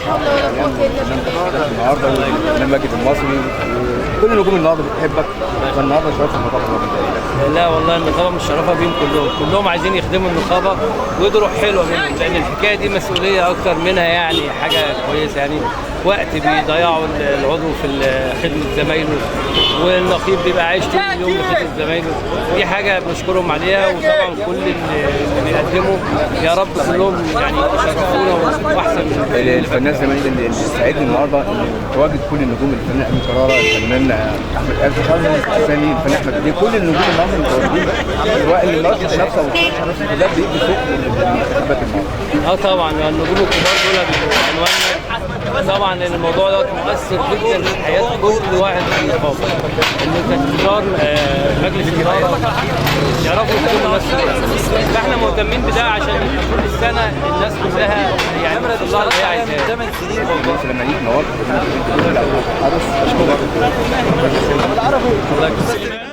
حول ولا قوة إلا بالله. النهارده والمجد المصري كل نجوم النهارده بتحبك، فالنهارده شرف النقابه. لا والله النقابه مشرفه بيهم كلهم عايزين يخدموا النقابه ودي روح حلوه منهم، لان الحكايه دي مسؤوليه اكتر منها يعني حاجه كويسه، يعني وقت بيضيعوا العضو في خدمه زمايله، والنقيب بيبقى عايش طول اليوم لخدمه زمايله، دي حاجه بنشكرهم عليها. وطبعا كل اللي بيقدموا يا رب كلهم يعني يشرفونا واحسن من الفنان زمايلي اللي ساعدني النهارده ان تواجد كل النجوم، الفنان امين كرارة، الفنان احمد قاسم، الفنان احمد دي، كل النجوم النهارده متواجدين، سواء اللي مرشح نفسه او نفسه، ده بيدي سوق للانتخابات النهارده. طبعا النجوم الكبار دول بيبقوا عنواننا طبعا، لان الموضوع ده مؤثر جدا في حياه كل واحد في النقابه، ان انتشار مجلس الاداره يعرفوا يخدموا الناس كلها، فاحنا مهتمين بده عشان طول السنه الناس كلها يعني تطلع اللي هي عايزاه. 8 سنين لما ليك نواب اشكرك. الله يكرمك.